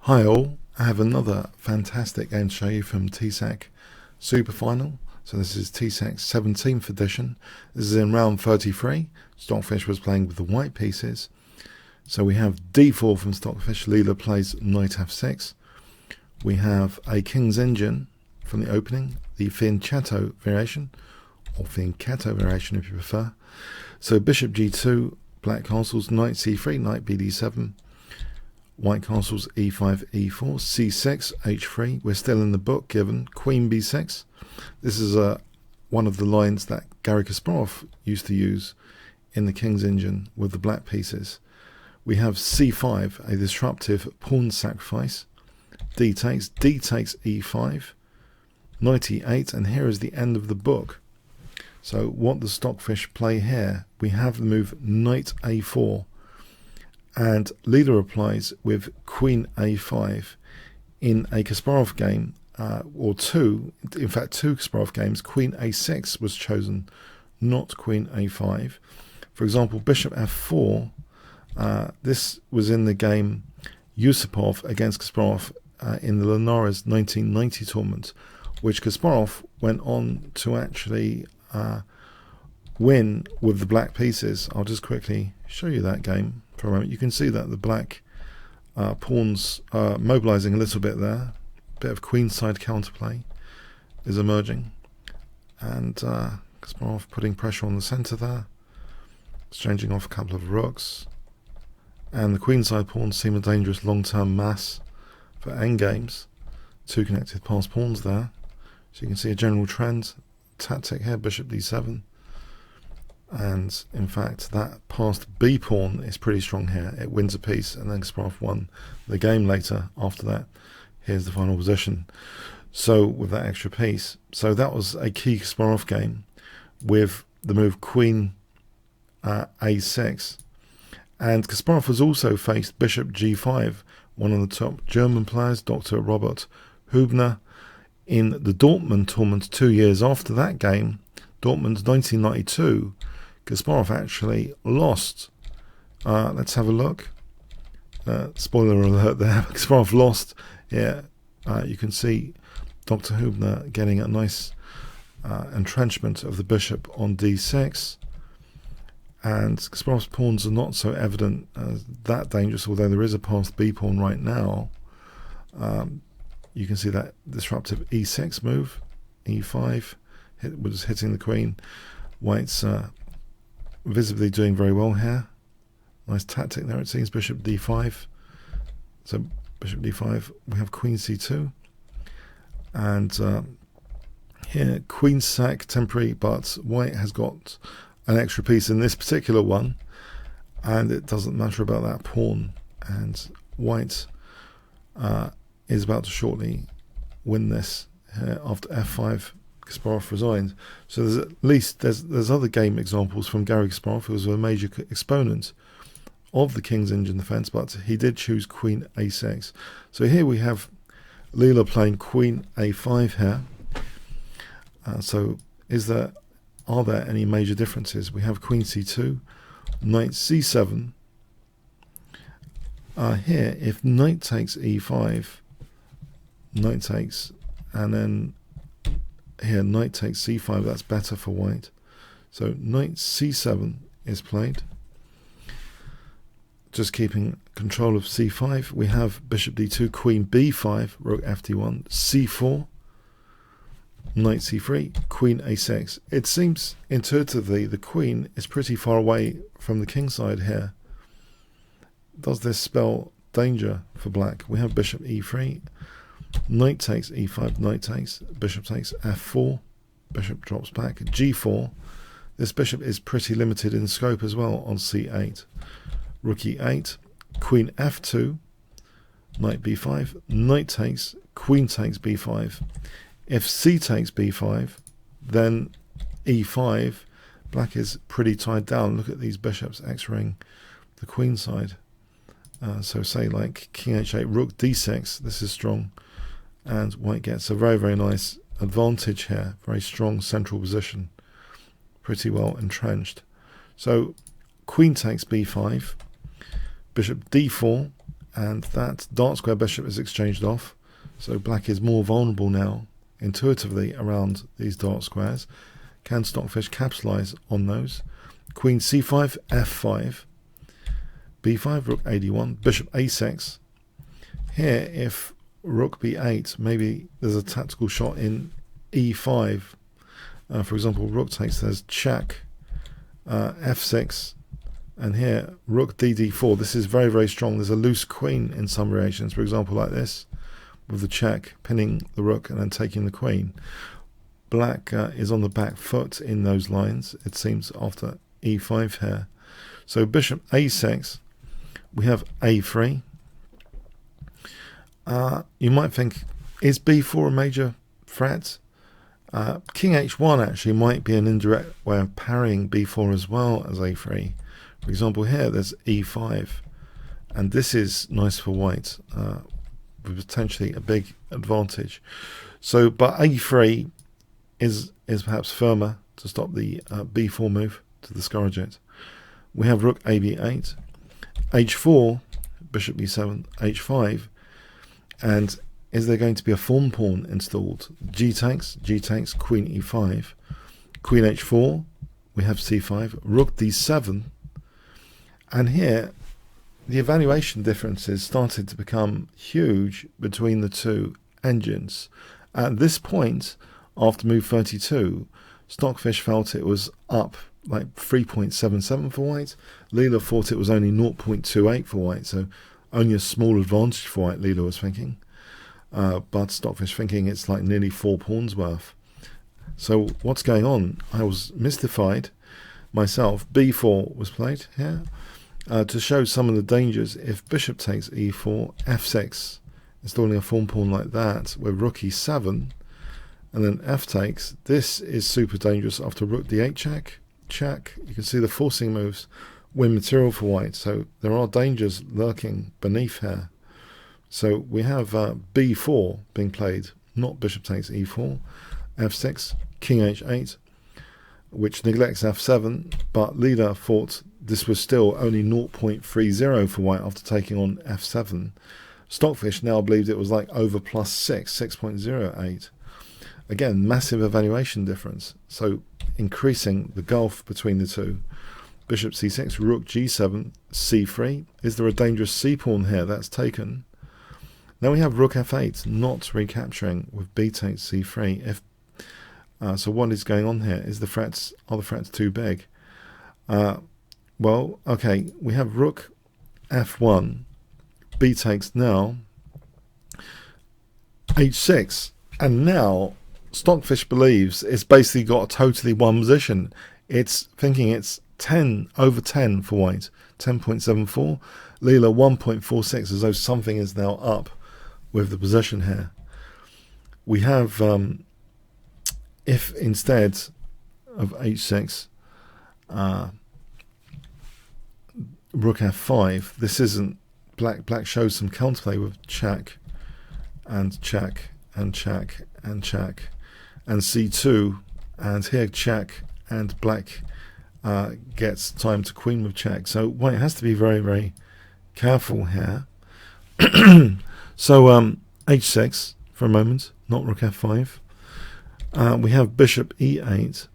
Hi all, I have another fantastic game to show you from TCEC Super Final. So this is TCEC's 17th edition. This is in round 33. Stockfish was playing with the white pieces. So we have d4 from Stockfish. Leela plays knight f6. We have a king's engine from the opening, the fianchetto variation, or fianchetto variation if you prefer. So bishop g2, black castles, knight c3, knight bd7. White castles e5, e4, c6, h3. We're still in the book given queen b6. This is one of the lines that Garry Kasparov used to use in the King's Engine with the black pieces. We have c5, a disruptive pawn sacrifice. D takes e5, knight e8, and here is the end of the book. So what does Stockfish play here? We have the move knight a4. And Leela replies with queen a5 in a Kasparov game, or two Kasparov games. Queen a6 was chosen, not queen a5. For example, bishop f4, this was in the game Yusupov against Kasparov in the Linares 1990 tournament, which Kasparov went on to actually win with the black pieces. I'll just quickly show you that game for a moment. You can see that the black pawns are mobilizing a little bit there. A bit of queenside counterplay is emerging, and Kasparov putting pressure on the center there, exchanging off a couple of rooks, and the queenside pawns seem a dangerous long-term mass for endgames. Two connected passed pawns there, so you can see a general trend tactic here. Bishop d7. And in fact, that passed b pawn is pretty strong here. It wins a piece, and then Kasparov won the game later after that. Here's the final position. So with that extra piece. So that was a key Kasparov game with the move queen a6. And Kasparov has also faced bishop g5, one of the top German players, Dr. Robert Hubner, in the Dortmund tournament 2 years after that game, Dortmund 1992. Kasparov actually lost. Let's have a look. Spoiler alert there. Kasparov lost. Yeah, you can see Dr. Hubner getting a nice entrenchment of the bishop on d6. And Kasparov's pawns are not so evident as that dangerous, although there is a passed b pawn right now. You can see that disruptive e6 move. e5 was hitting the queen. White's visibly doing very well here. Nice tactic there, it seems. Bishop d5. So bishop d5, we have queen c2. And here, queen sack, temporary, but white has got an extra piece in this particular one, and it doesn't matter about that pawn. And white is about to shortly win this here after f5. Kasparov resigned. So there's at least there's other game examples from Garry Kasparov, who was a major exponent of the King's Engine defense, but he did choose queen a6. So here we have Leela playing queen a5 here. So are there any major differences? We have queen c2, knight c7. Here, if knight takes e5, knight takes, and then here knight takes c5, that's better for white. So knight c7 is played, just keeping control of c5. We have bishop d2, queen b5, rook fd1, c4, knight c3, queen a6. It seems intuitively the queen is pretty far away from the king side here. Does this spell danger for black? We have bishop e3, knight takes e5, knight takes, bishop takes f4, bishop drops back, g4. This bishop is pretty limited in scope as well on c8. Rook e8, queen f2, knight b5, knight takes, queen takes b5. If c takes b5, then e5, black is pretty tied down. Look at these bishops x-raying the queen side. So say like king h8, rook d6, this is strong. And white gets a very, very nice advantage here. Very strong central position. Pretty well entrenched. So queen takes b5, bishop d4, and that dark square bishop is exchanged off. So black is more vulnerable now, intuitively, around these dark squares. Can Stockfish capitalize on those? Queen c5, f5, b5, rook ad1, bishop a6. Here, if rook b8, maybe there's a tactical shot in e5. For example, rook takes, there's check, f6, and here rook dd4. This is very, very strong. There's a loose queen in some variations, for example, like this, with the check, pinning the rook and then taking the queen. Black is on the back foot in those lines, it seems, after e5 here. So bishop a6, we have a3. You might think, is b4 a major threat? King h1 actually might be an indirect way of parrying b4 as well as a3. For example, here there's e5, and this is nice for white, with potentially a big advantage. So, but a3 is perhaps firmer to stop the b4 move, to discourage it. We have rook ab8, h4, bishop b7, h5, and is there going to be a form pawn installed? G takes, queen e5, queen h4, we have c5, rook d7, and here the evaluation differences started to become huge between the two engines. At this point, after move 32, Stockfish felt it was up like 3.77 for white. Leela thought it was only 0.28 for white, so only a small advantage for white, Leela was thinking. But Stockfish thinking it's like nearly 4 pawns worth. So what's going on? I was mystified myself. b4 was played here to show some of the dangers. If bishop takes e4, f6, installing a form pawn like that with rook e7, and then f takes, this is super dangerous. After rook d8 check, you can see the forcing moves win material for white, so there are dangers lurking beneath here. So we have b4 being played, not bishop takes e4, f6, king h8, which neglects f7, but Leela thought this was still only 0.30 for white after taking on f7. Stockfish now believed it was like over plus 6.08. Again, massive evaluation difference, so increasing the gulf between the two. Bishop c6, rook g7, c3. Is there a dangerous c-pawn here? That's taken. Now we have rook f8, not recapturing with b takes c3. So what is going on here? Are the threats too big? Well, okay, we have rook f1, b takes now, h6, and now Stockfish believes it's basically got a totally one position. It's thinking it's 10 over 10 for white, 10.74. Leela 1.46, as though something is now up with the position here. We have, if instead of h6, rook f5, this isn't, black shows some counterplay with check, and check, and check, and check, and c2, and here check, and black gets time to queen with check. So white has to be very, very careful here. So h6 for a moment, not rook f5. We have bishop e8.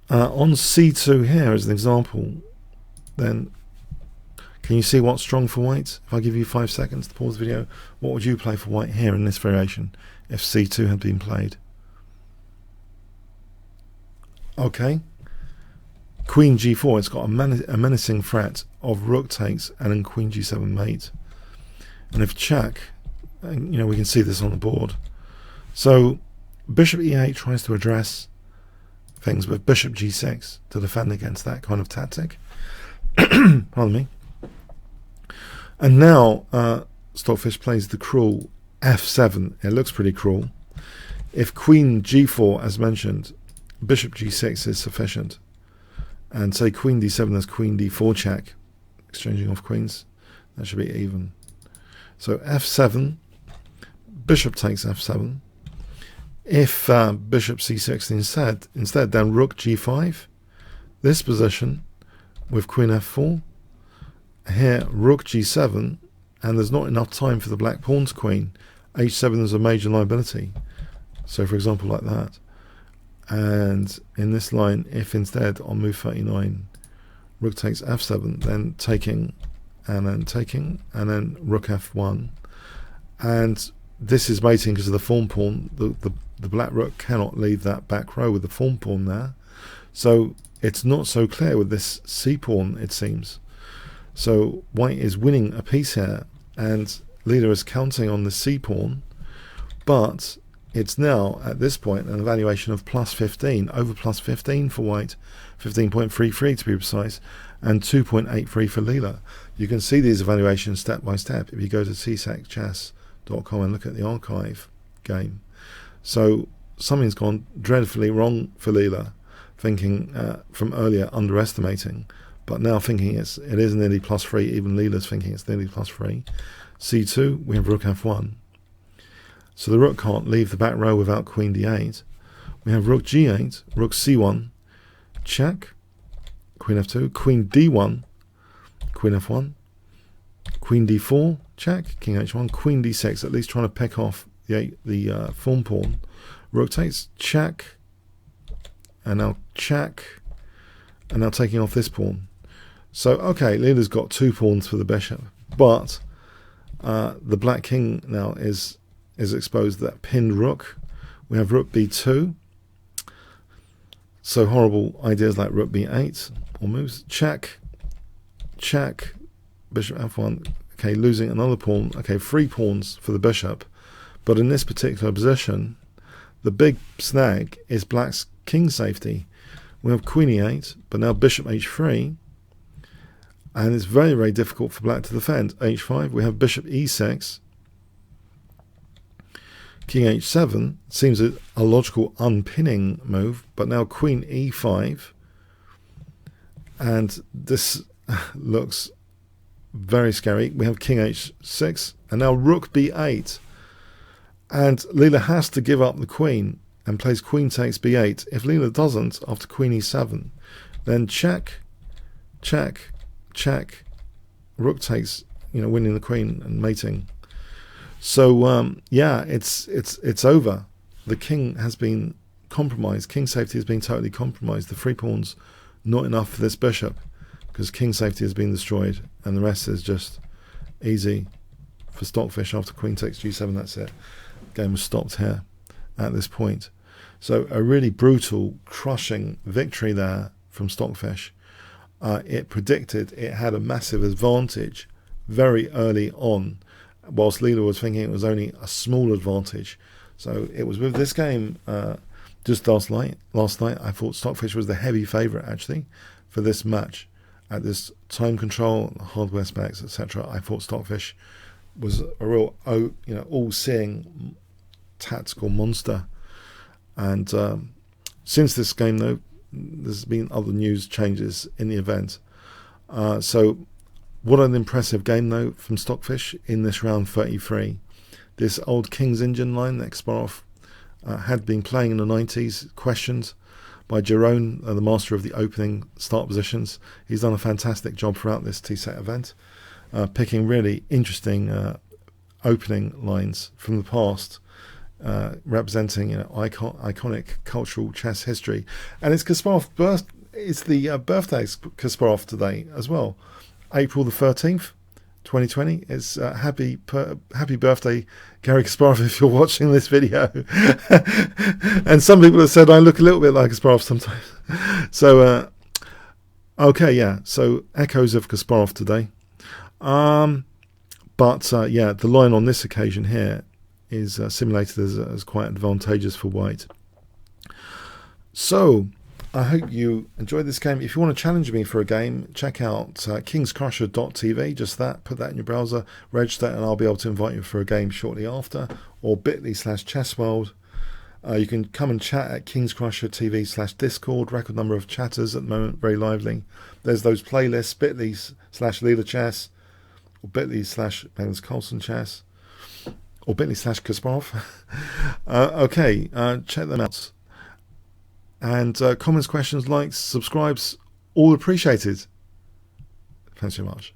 On c2 here as an example, then can you see what's strong for white? If I give you 5 seconds to pause the video, what would you play for white here in this variation if c2 had been played? Okay. Queen g4, it's got a menacing threat of rook takes and then queen g7 mate. And if check, you know, we can see this on the board. So bishop e8 tries to address things with bishop g6 to defend against that kind of tactic. Pardon me. And now Stockfish plays the cruel f7. It looks pretty cruel. If queen g4, as mentioned, bishop g6 is sufficient. And say queen d7, there's queen d4 check, exchanging off queens. That should be even. So f7, bishop takes f7. If bishop c6 instead, then rook g5. This position with queen f4. Here, rook g7, and there's not enough time for the black pawn to queen, h7 is a major liability. So for example like that. And in this line, if instead on move 39 rook takes f7, then taking, and then rook f1, and this is mating because of the form pawn. The black rook cannot leave that back row with the form pawn there, so it's not so clear with this c pawn, it seems. So white is winning a piece here, and Leela is counting on the c pawn, but it's now at this point an evaluation of plus 15, over plus 15 for white, 15.33 to be precise, and 2.83 for Leela. You can see these evaluations step by step if you go to TCECchess.com and look at the archive game. So something's gone dreadfully wrong for Leela, thinking from earlier underestimating, but now thinking it is nearly plus 3. Even Leela's thinking it's nearly plus 3. c2, we have rook f1. So the rook can't leave the back row without queen d8. We have rook g8, rook c1, check, queen f2, queen d1, queen f1, queen d4, check, king h1, queen d6, at least trying to pick off the form pawn. Rook takes, check, and now check, and now taking off this pawn. So okay, Leela's got 2 pawns for the bishop, but the black king now is exposed to that pinned rook. We have rook b2. So horrible ideas like rook b8 or moves. Check, check, bishop f1. Okay, losing another pawn. Okay, 3 pawns for the bishop. But in this particular position, the big snag is black's king safety. We have queen e8, but now bishop h3. And it's very, very difficult for black to defend. h5, we have bishop e6. King h7 seems a logical unpinning move, but now queen e5, and this looks very scary. We have king h6, and now rook b8, and Leela has to give up the queen and plays queen takes b8. If Leela doesn't, after queen e7, then check, check, check, rook takes, winning the queen and mating. So yeah, it's over. The king has been compromised. King safety has been totally compromised. The 3 pawns not enough for this bishop, because king safety has been destroyed, and the rest is just easy for Stockfish. After queen takes g7, that's it. Game was stopped here at this point. So a really brutal, crushing victory there from Stockfish. It predicted it had a massive advantage very early on, whilst Leela was thinking it was only a small advantage. So it was with this game just last night I thought Stockfish was the heavy favourite actually for this match. At this time control, hardware specs, etc., I thought Stockfish was a real all-seeing tactical monster. And since this game though, there's been other news changes in the event. So what an impressive game though from Stockfish in this round 33. This old King's Engine line that Kasparov had been playing in the 90s, questioned by Jerome, the master of the opening start positions. He's done a fantastic job throughout this TCEC event, picking really interesting opening lines from the past, representing iconic cultural chess history. And it's Kasparov's it's the birthday of Kasparov today as well. April the 13th, 2020. It's happy birthday, Garry Kasparov, if you're watching this video. And some people have said I look a little bit like Kasparov sometimes. So, okay, yeah. So echoes of Kasparov today. But yeah, the line on this occasion here is simulated as quite advantageous for white. So I hope you enjoyed this game. If you want to challenge me for a game, check out kingscrusher.tv, just that, put that in your browser, register, and I'll be able to invite you for a game shortly after, or bit.ly/chessworld. You can come and chat at kingscrusher.tv/discord, record number of chatters at the moment, very lively. There's those playlists, bit.ly/Leela Chess, or bit.ly/Magnus Carlsen Chess, or bit.ly/Kasparov. Okay, check them out. And comments, questions, likes, subscribes, all appreciated. Thanks so much.